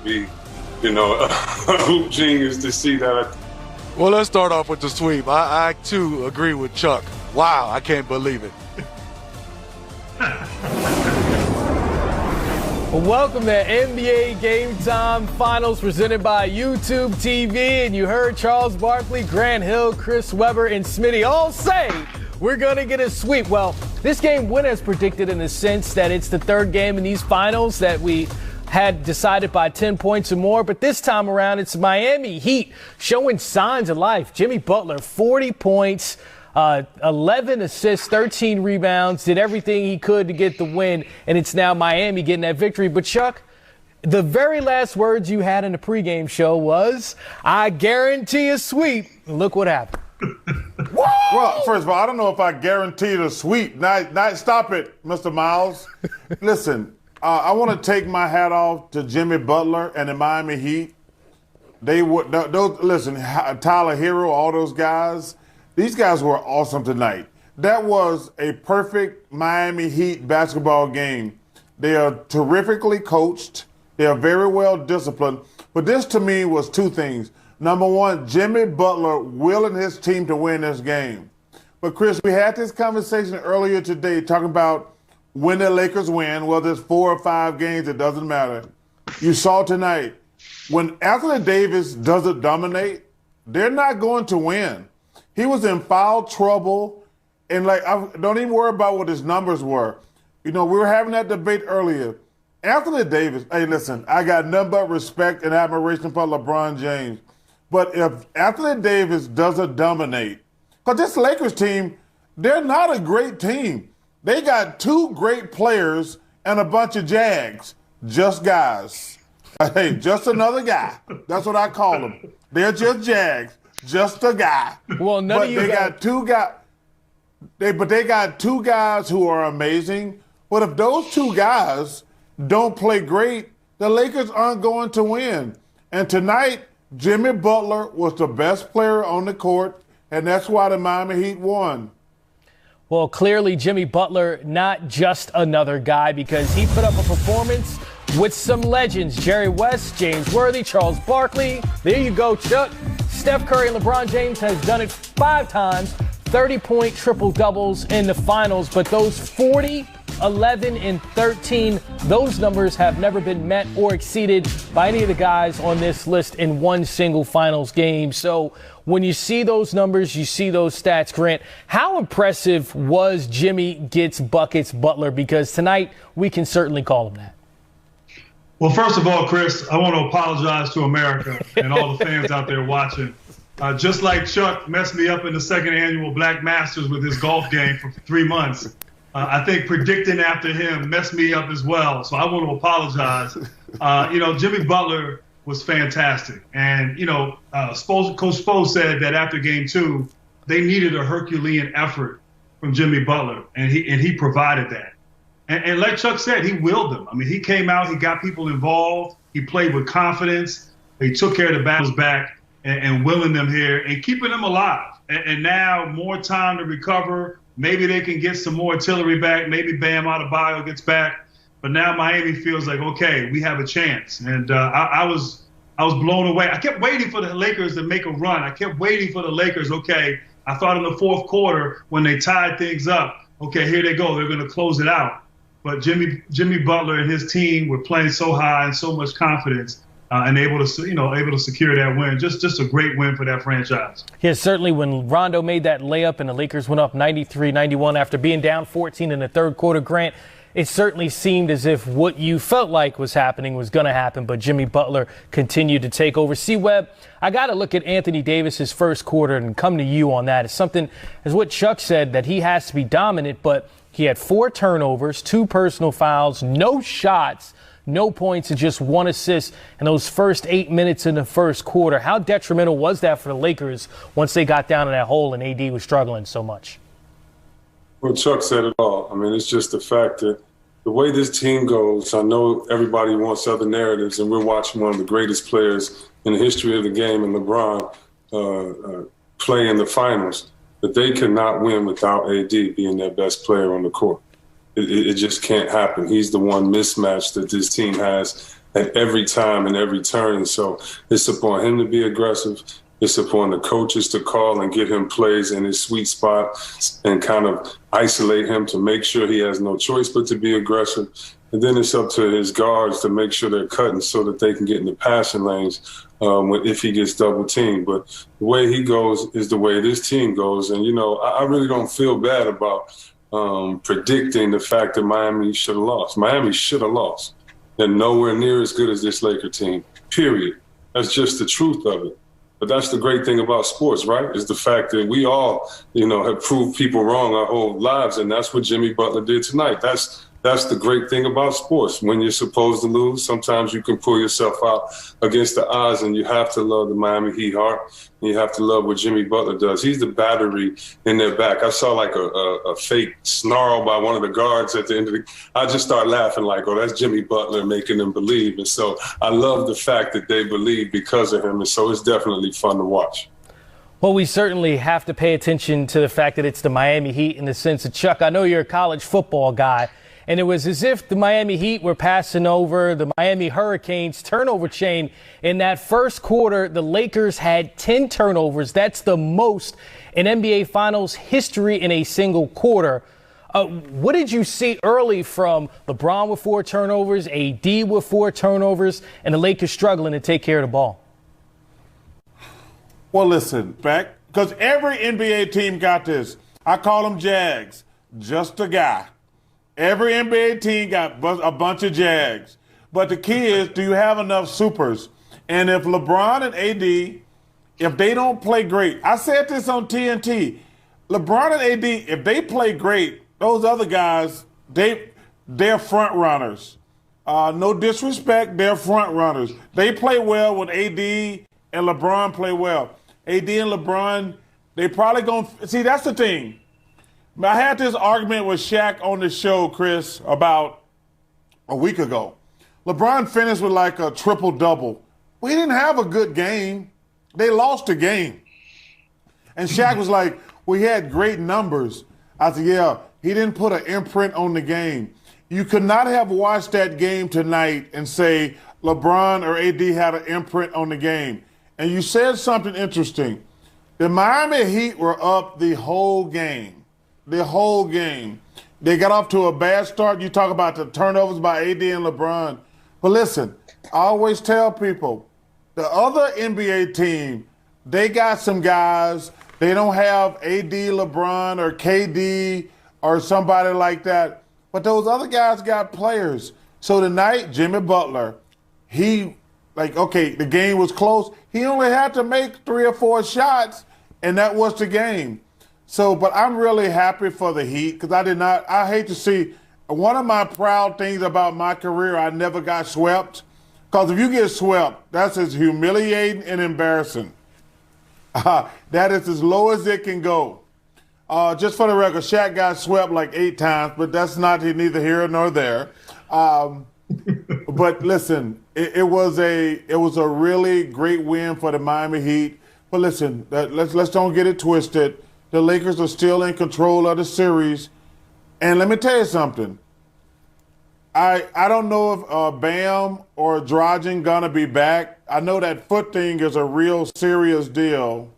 be, a hoop genius to see that. Well, let's start off with the sweep. I too agree with Chuck. Wow, I can't believe it. Welcome to NBA Game Time Finals presented by YouTube TV. And you heard Charles Barkley, Grant Hill, Chris Webber, and Smitty all say we're going to get a sweep. Well, this game went as predicted in the sense that it's the third game in these finals that we had decided by 10 points or more. But this time around, it's Miami Heat showing signs of life. Jimmy Butler, 40 points. 11 assists, 13 rebounds, did everything he could to get the win, and it's now Miami getting that victory. But, Chuck, the very last words you had in the pregame show was, I guarantee a sweep. Look what happened. Well, first of all, I don't know if I guaranteed a sweep. Stop it, Mr. Miles. Listen, I want to take my hat off to Jimmy Butler and the Miami Heat. Listen, Tyler Hero, all those guys, these guys were awesome tonight. That was a perfect Miami Heat basketball game. They are terrifically coached. They are very well disciplined. But this, to me, was two things. Number one, Jimmy Butler willing his team to win this game. But, Chris, we had this conversation earlier today talking about when the Lakers win, whether it's 4 or 5 games, it doesn't matter. You saw tonight, when Anthony Davis doesn't dominate, they're not going to win. He was in foul trouble, and don't even worry about what his numbers were. We were having that debate earlier. Anthony Davis, hey, listen, I got nothing but respect and admiration for LeBron James. But if Anthony Davis doesn't dominate, because this Lakers team, they're not a great team. They got 2 great players and a bunch of Jags, just guys. Hey, just another guy. That's what I call them. They're just Jags. Just a guy. Well, they got 2 guys. But they got 2 guys who are amazing. But if those 2 guys don't play great, the Lakers aren't going to win. And tonight, Jimmy Butler was the best player on the court, and that's why the Miami Heat won. Well, clearly Jimmy Butler, not just another guy, because he put up a performance with some legends. Jerry West, James Worthy, Charles Barkley. There you go, Chuck. Steph Curry and LeBron James has done it 5 times, 30-point triple-doubles in the finals. But those 40, 11, and 13, those numbers have never been met or exceeded by any of the guys on this list in one single finals game. So when you see those numbers, you see those stats, Grant, how impressive was Jimmy Gets Buckets Butler? Because tonight we can certainly call him that. Well, first of all, Chris, I want to apologize to America and all the fans out there watching. Just like Chuck messed me up in the second annual Black Masters with his golf game for 3 months, I think predicting after him messed me up as well. So I want to apologize. Jimmy Butler was fantastic. And, Coach Spo said that after game 2, they needed a Herculean effort from Jimmy Butler, and he provided that. And like Chuck said, he willed them. I mean, he came out, he got people involved, he played with confidence, he took care of the battles back and willing them here and keeping them alive. And now more time to recover. Maybe they can get some more artillery back. Maybe Bam Adebayo gets back. But now Miami feels like, okay, we have a chance. And I was blown away. I kept waiting for the Lakers to make a run. I kept waiting for the Lakers. Okay, I thought in the fourth quarter when they tied things up, okay, here they go. They're going to close it out. But Jimmy Butler and his team were playing so high and so much confidence and able to secure that win. Just a great win for that franchise. Yeah, certainly when Rondo made that layup and the Lakers went up 93-91 after being down 14 in the third quarter, Grant, it certainly seemed as if what you felt like was happening was going to happen, but Jimmy Butler continued to take over. C-Webb, I got to look at Anthony Davis's first quarter and come to you on that. It's something, as what Chuck said, that he has to be dominant, but he had 4 turnovers, 2 personal fouls, no shots, no points, and just 1 assist in those first 8 minutes in the first quarter. How detrimental was that for the Lakers once they got down in that hole and AD was struggling so much? Well, Chuck said it all. I mean, it's just the fact that the way this team goes, I know everybody wants other narratives, and we're watching one of the greatest players in the history of the game, and LeBron, play in the finals. But they cannot win without AD being their best player on the court. It just can't happen. He's the one mismatch that this team has at every time and every turn. So it's upon him to be aggressive. It's upon the coaches to call and get him plays in his sweet spot and kind of isolate him to make sure he has no choice but to be aggressive. And then it's up to his guards to make sure they're cutting so that they can get in the passing lanes if he gets double teamed. But the way he goes is the way this team goes. And, I really don't feel bad about predicting the fact that Miami should have lost. Miami should have lost. They're nowhere near as good as this Laker team, period. That's just the truth of it. But that's the great thing about sports, right? Is the fact that we all, have proved people wrong our whole lives. And that's what Jimmy Butler did tonight. That's the great thing about sports. When you're supposed to lose, sometimes you can pull yourself out against the odds, and you have to love the Miami Heat heart, and you have to love what Jimmy Butler does. He's the battery in their back. I saw like a fake snarl by one of the guards at the end of the – I just start laughing like, oh, that's Jimmy Butler making them believe. And so I love the fact that they believe because of him, and so it's definitely fun to watch. Well, we certainly have to pay attention to the fact that it's the Miami Heat in the sense of, Chuck, I know you're a college football guy. And it was as if the Miami Heat were passing over the Miami Hurricanes turnover chain. In that first quarter, the Lakers had 10 turnovers. That's the most in NBA Finals history in a single quarter. What did you see early from LeBron with 4 turnovers, AD with 4 turnovers, and the Lakers struggling to take care of the ball? Well, listen, because every NBA team got this. I call them Jags, just a guy. Every NBA team got a bunch of Jags. But the key is, do you have enough supers? And if LeBron and AD, if they don't play great, I said this on TNT, LeBron and AD, if they play great, those other guys, they're front runners. No disrespect, they're front runners. They play well when AD and LeBron play well. AD and LeBron, they probably going to – see, that's the thing. I had this argument with Shaq on the show, Chris, about a week ago. LeBron finished with like a triple-double. We didn't have a good game. They lost the game. And Shaq was like, we had great numbers. I said, yeah, he didn't put an imprint on the game. You could not have watched that game tonight and say LeBron or AD had an imprint on the game. And you said something interesting. The Miami Heat were up the whole game. The whole game. They got off to a bad start. You talk about the turnovers by AD and LeBron. But listen, I always tell people, the other NBA team, they got some guys. They don't have AD, LeBron, or KD or somebody like that. But those other guys got players. So tonight, Jimmy Butler, the game was close. He only had to make 3 or 4 shots, and that was the game. So, but I'm really happy for the Heat because I hate to see, one of my proud things about my career, I never got swept. Because if you get swept, that's as humiliating and embarrassing. That is as low as it can go. Just for the record, Shaq got swept like 8 times, but that's neither here nor there. But listen, it was a really great win for the Miami Heat. But listen, let's don't get it twisted. The Lakers are still in control of the series. And let me tell you something. I don't know if Bam or Dragic gonna be back. I know that foot thing is a real serious deal.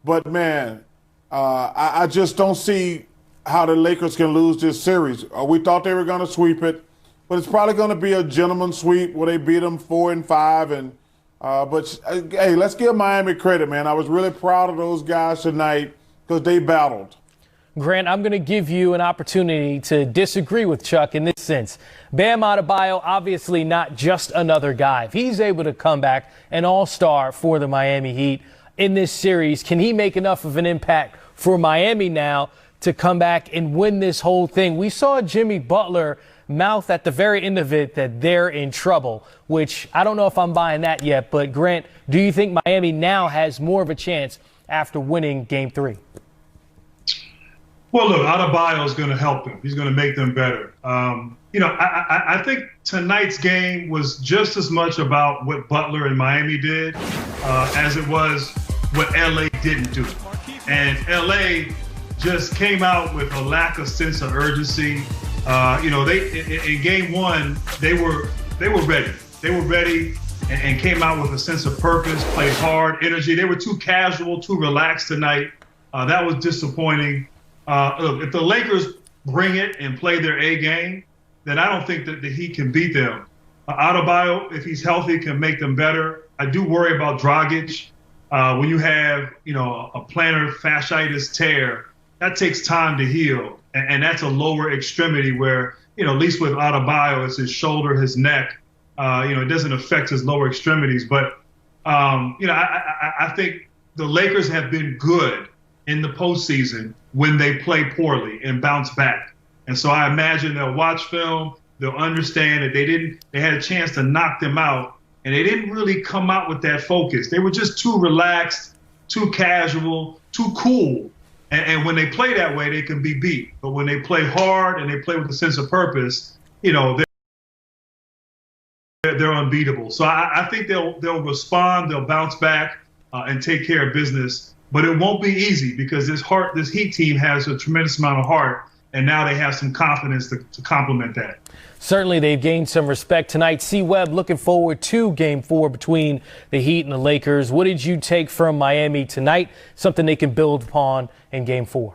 But, man, I just don't see how the Lakers can lose this series. We thought they were going to sweep it. But it's probably going to be a gentleman's sweep where they beat them 4-5. But, hey, let's give Miami credit, man. I was really proud of those guys tonight because they battled. Grant, I'm going to give you an opportunity to disagree with Chuck in this sense. Bam Adebayo, obviously not just another guy. If he's able to come back an all-star for the Miami Heat in this series, can he make enough of an impact for Miami now to come back and win this whole thing? We saw Jimmy Butler mouth at the very end of it that they're in trouble, which I don't know if I'm buying that yet. But, Grant, do you think Miami now has more of a chance after winning Game 3? Well, look, Adebayo is going to help them. He's going to make them better. I think tonight's game was just as much about what Butler and Miami did as it was what L.A. didn't do. And L.A. just came out with a lack of sense of urgency. In Game 1, they were ready. They were ready and came out with a sense of purpose, played hard, energy. They were too casual, too relaxed tonight. That was disappointing. Look, if the Lakers bring it and play their A game, then I don't think that the Heat can beat them. Adebayo, if he's healthy, can make them better. I do worry about Dragic. When you have, a plantar fasciitis tear, that takes time to heal. And that's a lower extremity where, at least with Adebayo, it's his shoulder, his neck. It doesn't affect his lower extremities. But, I think the Lakers have been good in the postseason when they play poorly and bounce back. And so I imagine they'll watch film, they'll understand that they had a chance to knock them out, and they didn't really come out with that focus. They were just too relaxed, too casual, too cool. And when they play that way, they can be beat. But when they play hard and they play with a sense of purpose, they're unbeatable. So I think they'll respond, they'll bounce back and take care of business. But it won't be easy because this Heat team has a tremendous amount of heart, and now they have some confidence to complement that. Certainly they've gained some respect tonight. C-Webb, looking forward to Game 4 between the Heat and the Lakers. What did you take from Miami tonight? Something they can build upon in Game 4.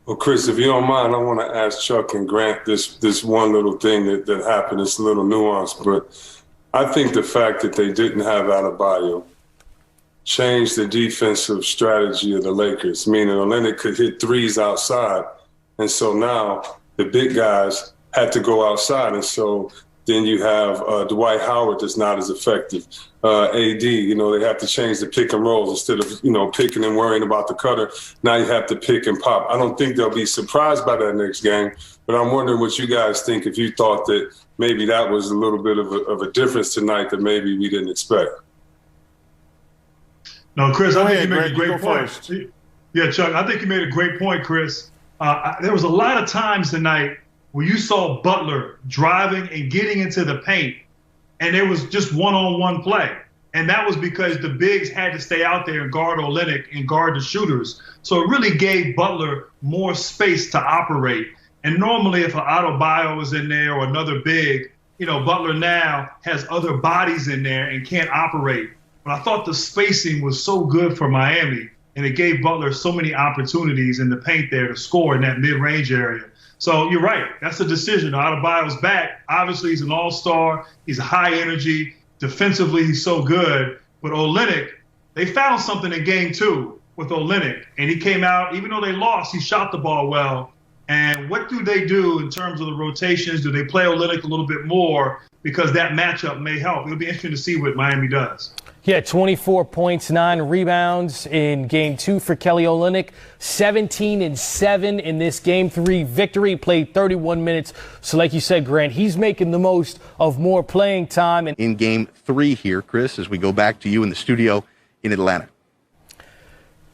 Well, Chris, if you don't mind, I want to ask Chuck and Grant this one little thing that happened. It's a little nuance, but I think the fact that they didn't have Adebayo changed the defensive strategy of the Lakers, meaning Olynyk could hit threes outside. And so now the big guys had to go outside. And so then you have Dwight Howard that's not as effective. AD, they have to change the pick and rolls instead of, picking and worrying about the cutter. Now you have to pick and pop. I don't think they'll be surprised by that next game, but I'm wondering what you guys think if you thought that maybe that was a little bit of a difference tonight that maybe we didn't expect. No, Chris, I think you made Greg, a great point. Yeah, Chuck, I think you made a great point, Chris. There was a lot of times tonight where you saw Butler driving and getting into the paint, and there was just one-on-one play. And that was because the bigs had to stay out there and guard Olynyk and guard the shooters. So it really gave Butler more space to operate. And normally if an Adebayo was in there or another big, Butler now has other bodies in there and can't operate. But I thought the spacing was so good for Miami, and it gave Butler so many opportunities in the paint there to score in that mid-range area. So you're right. That's a decision. Adebayo's back. Obviously, he's an all-star. He's high energy. Defensively, he's so good. But Olynyk, they found something in Game 2 with Olynyk, and he came out. Even though they lost, he shot the ball well. And what do they do in terms of the rotations? Do they play Olynyk a little bit more? Because that matchup may help. It'll be interesting to see what Miami does. Yeah, 24 points, 9 rebounds in Game 2 for Kelly Olynyk. 17-7 in this Game 3 victory. Played 31 minutes. So like you said, Grant, he's making the most of more playing time. In Game 3 here, Chris, as we go back to you in the studio in Atlanta.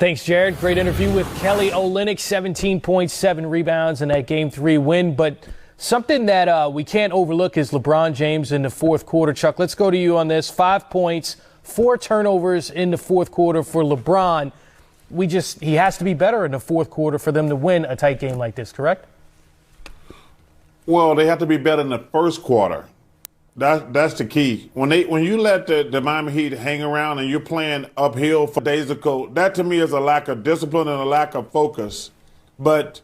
Thanks, Jared. Great interview with Kelly Olynyk. 17 points, 7 rebounds in that Game 3 win. But something that we can't overlook is LeBron James in the fourth quarter. Chuck, let's go to you on this. 5 points, 4 turnovers in the fourth quarter for LeBron. He has to be better in the fourth quarter for them to win a tight game like this, correct? Well, they have to be better in the first quarter. That's the key. When you let the Miami Heat hang around and you're playing uphill for days ago, that to me is a lack of discipline and a lack of focus. But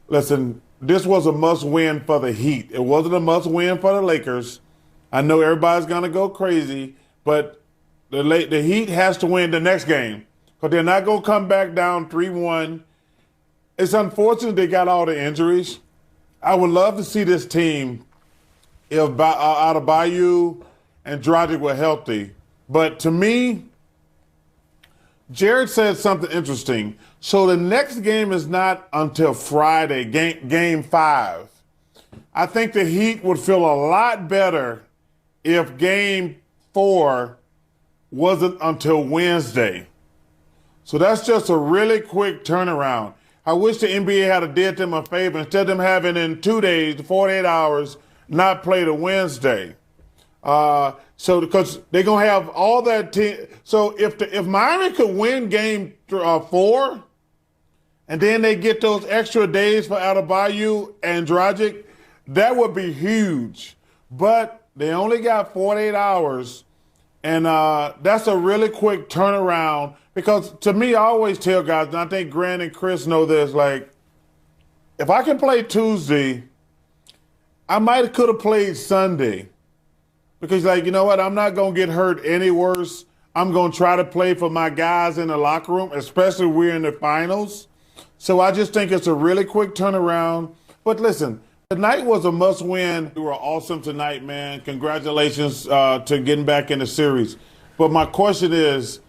listen, this was a must-win for the Heat. It wasn't a must-win for the Lakers. I know everybody's going to go crazy, but the Heat has to win the next game because they're not going to come back down 3-1. It's unfortunate they got all the injuries. I would love to see this team if Adebayo and Dragic were healthy. But to me, Jared said something interesting. So the next game is not until Friday, game 5. I think the Heat would feel a lot better if Game 4 wasn't until Wednesday. So that's just a really quick turnaround. I wish the NBA had did them a favor. Instead of them having in 2 days, 48 hours, not play the Wednesday. So because they're going to have all that team. So if Miami could win Game 4, and then they get those extra days for Adebayo and Dragic, that would be huge. But They only got 48 hours, and that's a really quick turnaround. Because to me, I always tell guys, and I think Grant and Chris know this, like, if I can play Tuesday, I could have played Sunday. Because, like, you know what? I'm not going to get hurt any worse. I'm going to try to play for my guys in the locker room, especially we're in the finals. So I just think it's a really quick turnaround. But listen, tonight was a must-win. You were awesome tonight, man. Congratulations to getting back in the series. But my question is,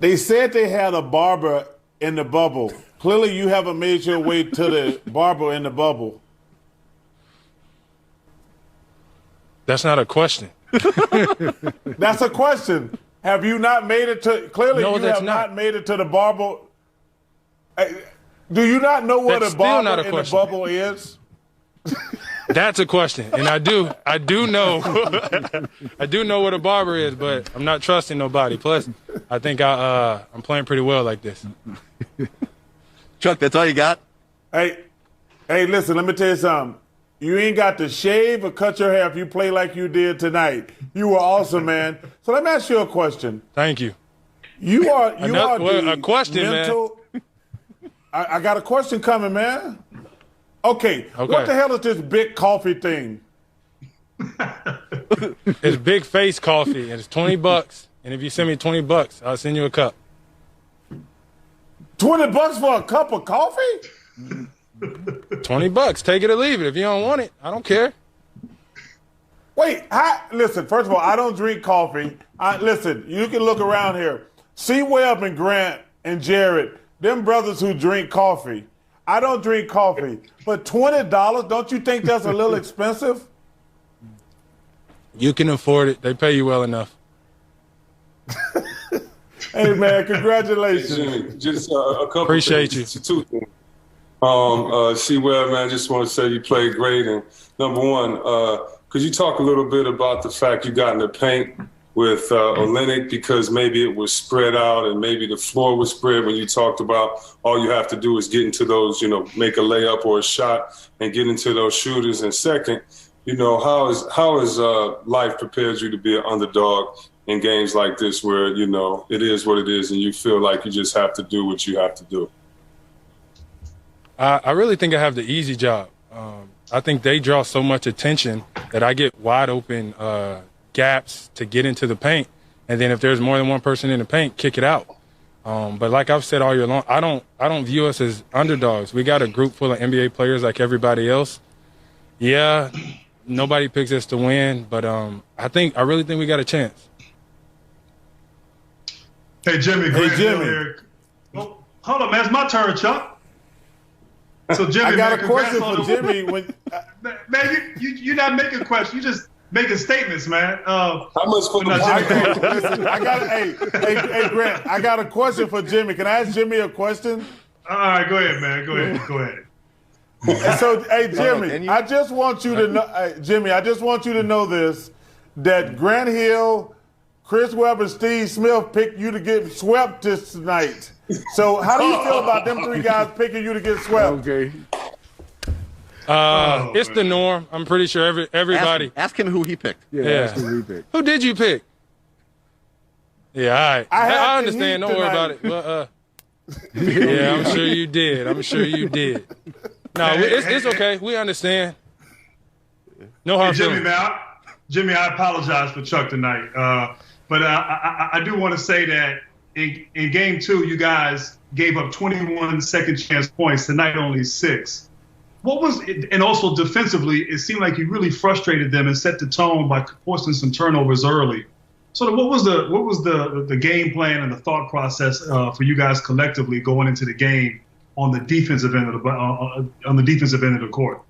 they said they had a barber in the bubble. Clearly, you haven't made your way to the barber in the bubble. That's not a question. That's a question. Have you not made it to? Clearly, No, you that's have not made it to the barber. Do you not know what That's a still barber not a in the question. bubble is? That's a question, and I do know, I do know what a barber is, but I'm not trusting nobody. Plus, I think I'm playing pretty well like this. Chuck, that's all you got? Hey, listen, let me tell you something. You ain't got to shave or cut your hair if you play like you did tonight. You were awesome, man. So let me ask you a question. Thank you. You are a question, mental, man. I got a question coming, man. Okay. What the hell is this big coffee thing? It's Big Face Coffee, and it's $20. And if you send me $20, I'll send you a cup. $20 for a cup of coffee? $20. Take it or leave it. If you don't want it, I don't care. Wait, listen, first of all, I don't drink coffee. Listen, you can look around here. C-Webb and Grant and Jared, them brothers who drink coffee. I don't drink coffee. But $20, don't you think that's a little expensive? You can afford it. They pay you well enough. Hey, man, congratulations. Jimmy, just a couple Appreciate things. you. Two things. C-Webb, man, just want to say you played great. And number one, could you talk a little bit about the fact you got in the paint with Olenek, because maybe it was spread out and maybe the floor was spread when you talked about all you have to do is get into those, make a layup or a shot and get into those shooters. And second, how has life prepared you to be an underdog in games like this where, it is what it is and you feel like you just have to do what you have to do? I really think I have the easy job. I think they draw so much attention that I get wide open gaps to get into the paint. And then if there's more than one person in the paint, kick it out. But like I've said all year long, I don't view us as underdogs. We got a group full of NBA players like everybody else. Yeah, nobody picks us to win, but I really think we got a chance. Hey, Jimmy. Here. Oh, hold on, man. It's my turn, Chuck. So, Jimmy, I got a question for Jimmy. Man, you're not making questions. You just making statements, man. How much for Listen, hey, Grant, I got a question for Jimmy. Can I ask Jimmy a question? All right, go ahead, man. Go ahead. So, hey, Jimmy, I just want you to know, this, that Grant Hill, Chris Webber, Steve Smith picked you to get swept this night. So how do you feel about them three guys picking you to get swept? Okay. It's the norm. I'm pretty sure everybody. Ask him who he picked. Yeah. Ask him who he picked. Who did you pick? Yeah, all right. I understand. Don't worry about it. Well, yeah, I'm sure you did. No, it's okay. We understand. No hard feelings. Jimmy, I apologize for Chuck tonight. But I do want to say that in game 2, you guys gave up 21 second chance points. Tonight, only 6. And also defensively, it seemed like you really frustrated them and set the tone by forcing some turnovers early. So what was the game plan and the thought process for you guys collectively going into the game on the defensive end of the court?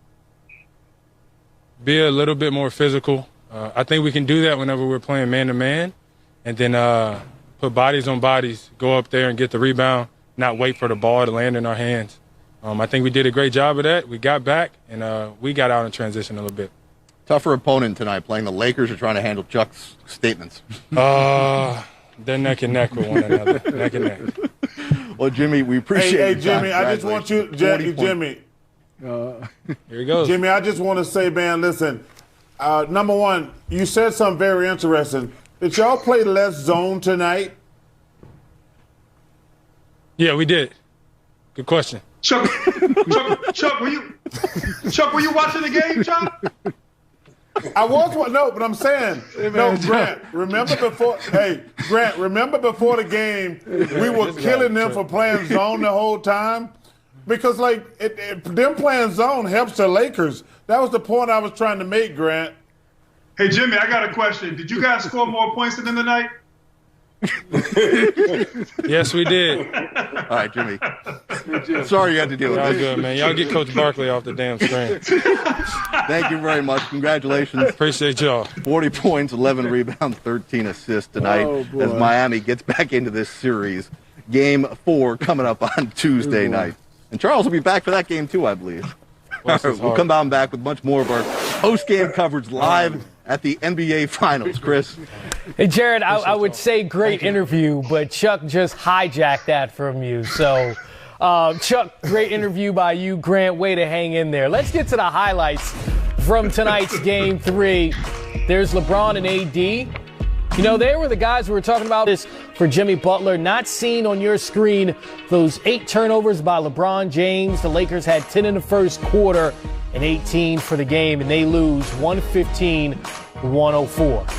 Be a little bit more physical. I think we can do that whenever we're playing man-to-man, and then put bodies on bodies, go up there and get the rebound, not wait for the ball to land in our hands. I think we did a great job of that. We got back, and we got out in transition a little bit. Tougher opponent tonight, playing the Lakers or trying to handle Chuck's statements? They're neck and neck with one another, neck and neck. Well, Jimmy, we appreciate Hey, Jimmy, I just want you, Jimmy. Here he goes. Jimmy, I just want to say, man, listen, Number one, you said something very interesting. Did y'all play less zone tonight? Yeah, we did. Good question. Chuck, were you watching the game, Chuck? I was. No, but I'm saying, no, Grant. Remember before the game, we were killing them for playing zone the whole time, because them playing zone helps the Lakers. That was the point I was trying to make, Grant. Hey, Jimmy, I got a question. Did you guys score more points than the night? Yes, we did. All right, Jimmy. Sorry you had to deal with Y'all this. good, man. Y'all get Coach Barkley off the damn screen. Thank you very much. Congratulations. Appreciate y'all. 40 points, 11 rebounds, 13 assists tonight as Miami gets back into this series. Game 4 coming up on Tuesday night. And Charles will be back for that game too, I believe. All right, we'll come on back with much more of our post-game coverage live at the NBA Finals. Chris? Hey, Jared, I would say great interview, but Chuck just hijacked that from you. So, Chuck, great interview by you. Grant, way to hang in there. Let's get to the highlights from tonight's Game 3. There's LeBron and AD. You know, they were the guys who were talking about this for Jimmy Butler. Not seen on your screen those 8 turnovers by LeBron James. The Lakers had 10 in the first quarter and 18 for the game, and they lose 115-104.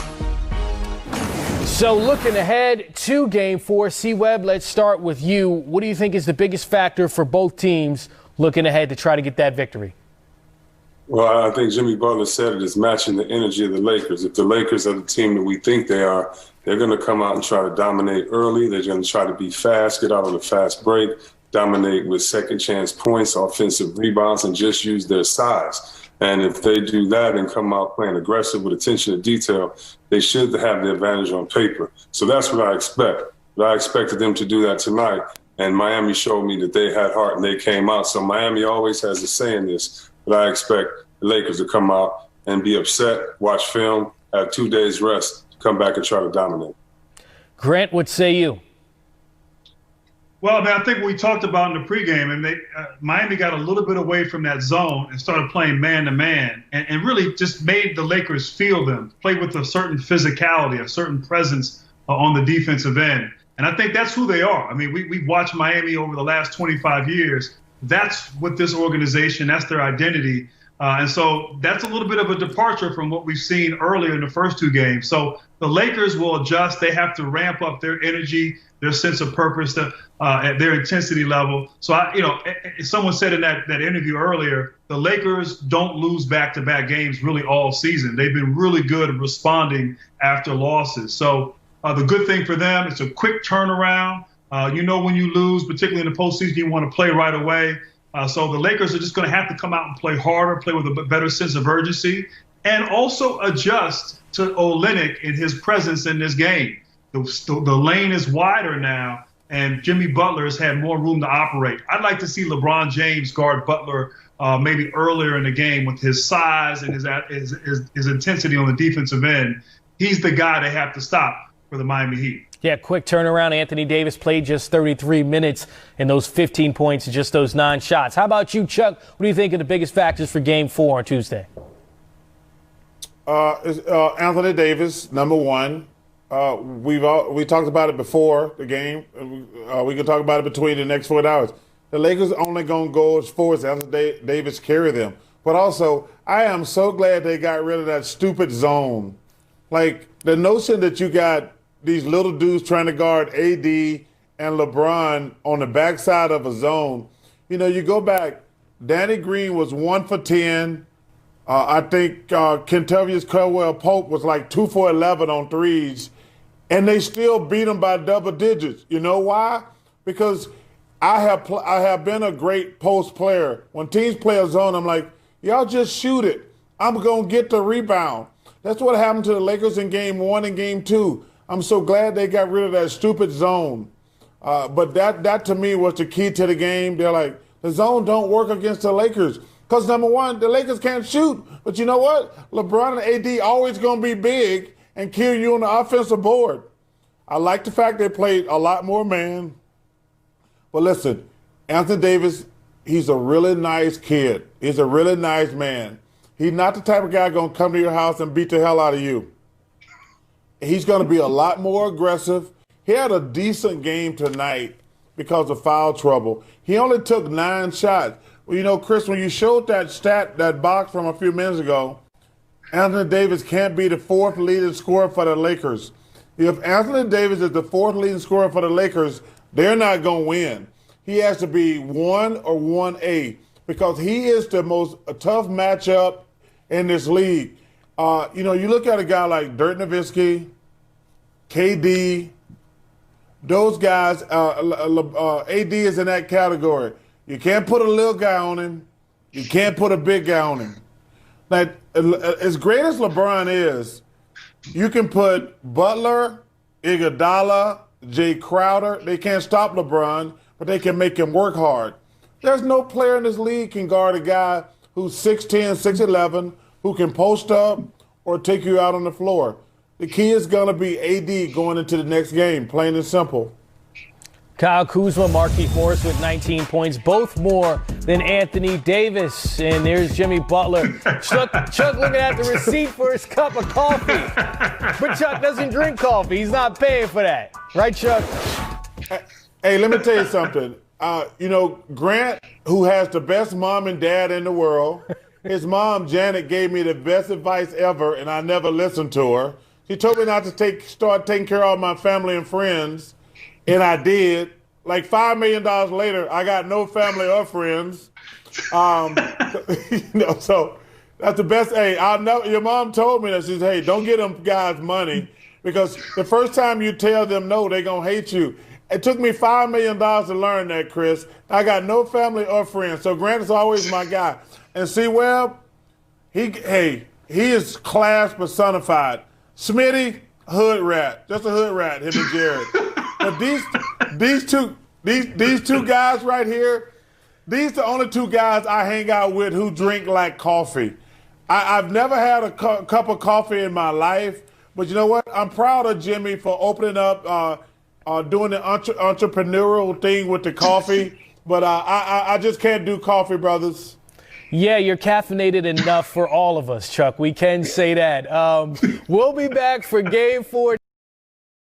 So looking ahead to Game 4, C-Webb, let's start with you. What do you think is the biggest factor for both teams looking ahead to try to get that victory? Well, I think Jimmy Butler said it is matching the energy of the Lakers. If the Lakers are the team that we think they are, they're going to come out and try to dominate early. They're going to try to be fast, get out on a fast break, dominate with second chance points, offensive rebounds, and just use their size. And if they do that and come out playing aggressive with attention to detail, they should have the advantage on paper. So that's what I expect. But I expected them to do that tonight. And Miami showed me that they had heart and they came out. So Miami always has a say in this. But I expect the Lakers to come out and be upset, watch film, have 2 days rest, come back and try to dominate. Grant, what say you? Well, I think we talked about in the pregame, and Miami got a little bit away from that zone and started playing man-to-man and really just made the Lakers feel them, play with a certain physicality, a certain presence on the defensive end. And I think that's who they are. I mean, we watched Miami over the last 25 years. That's what this organization, that's their identity. And so that's a little bit of a departure from what we've seen earlier in the first 2 games. So the Lakers will adjust. They have to ramp up their energy, their sense of purpose, at their intensity level. So, someone said in that interview earlier, the Lakers don't lose back-to-back games really all season. They've been really good at responding after losses. So the good thing for them, it's a quick turnaround. When you lose, particularly in the postseason, you want to play right away. So the Lakers are just going to have to come out and play harder, play with a better sense of urgency, and also adjust to Olynyk in his presence in this game. The lane is wider now, and Jimmy Butler has had more room to operate. I'd like to see LeBron James guard Butler maybe earlier in the game with his size and his intensity on the defensive end. He's the guy they have to stop for the Miami Heat. Yeah, quick turnaround. Anthony Davis played just 33 minutes and those 15 points and just those 9 shots. How about you, Chuck? What do you think are the biggest factors for Game 4 on Tuesday? Anthony Davis, number one. We talked about it before the game. We can talk about it between the next 4 hours. The Lakers only going to go as far as Anthony Davis carry them. But also, I am so glad they got rid of that stupid zone. Like, the notion that you got these little dudes trying to guard AD and LeBron on the backside of a zone. You go back, Danny Green was 1 for 10. I think Kentavious Caldwell-Pope was like 2 for 11 on threes, and they still beat them by double digits. You know why? Because I have been a great post player. When teams play a zone, I'm like, y'all just shoot it. I'm going to get the rebound. That's what happened to the Lakers in Game 1 and Game 2. I'm so glad they got rid of that stupid zone. But that to me was the key to the game. They're like, the zone don't work against the Lakers. Because, number one, the Lakers can't shoot. But you know what? LeBron and AD always going to be big and kill you on the offensive board. I like the fact they played a lot more man. But listen, Anthony Davis, he's a really nice kid. He's a really nice man. He's not the type of guy going to come to your house and beat the hell out of you. He's going to be a lot more aggressive. He had a decent game tonight because of foul trouble. He only took 9 shots. Well, you know, Chris, when you showed that stat, that box from a few minutes ago, Anthony Davis can't be the 4th leading scorer for the Lakers. If Anthony Davis is the 4th leading scorer for the Lakers, they're not going to win. He has to be 1 or 1A because he is the most tough matchup in this league. You know, you look at a guy like Dirk Nowitzki, KD, those guys, AD is in that category. You can't put a little guy on him. You can't put a big guy on him. Like, as great as LeBron is, you can put Butler, Iguodala, Jay Crowder. They can't stop LeBron, but they can make him work hard. There's no player in this league can guard a guy who's 6'10", 6'11", who can post up or take you out on the floor. The key is going to be AD going into the next game, plain and simple. Kyle Kuzma, Markieff Morris with 19 points, both more than Anthony Davis. And there's Jimmy Butler. Chuck looking at the receipt for his cup of coffee. But Chuck doesn't drink coffee. He's not paying for that. Right, Chuck? Hey, let me tell you something. You know, Grant, who has the best mom and dad in the world, his mom, Janet, gave me the best advice ever, and I never listened to her. She told me not to start taking care of my family and friends, and I did. Like $5 million later, I got no family or friends. You know, so that's the best. Hey, your mom told me that. She said, hey, don't get them guys money because the first time you tell them no, they're going to hate you. It took me $5 million to learn that, Chris. I got no family or friends, so Grant is always my guy. And C. Webb, he is class personified. Smitty, hood rat, just a hood rat, him and Jared. But these two guys right here, these the only 2 guys I hang out with who drink like coffee. I've never had a cup of coffee in my life, but you know what? I'm proud of Jimmy for opening up, doing the entrepreneurial thing with the coffee. But I just can't do coffee, brothers. Yeah, you're caffeinated enough for all of us, Chuck. We can say that. We'll be back for Game 4.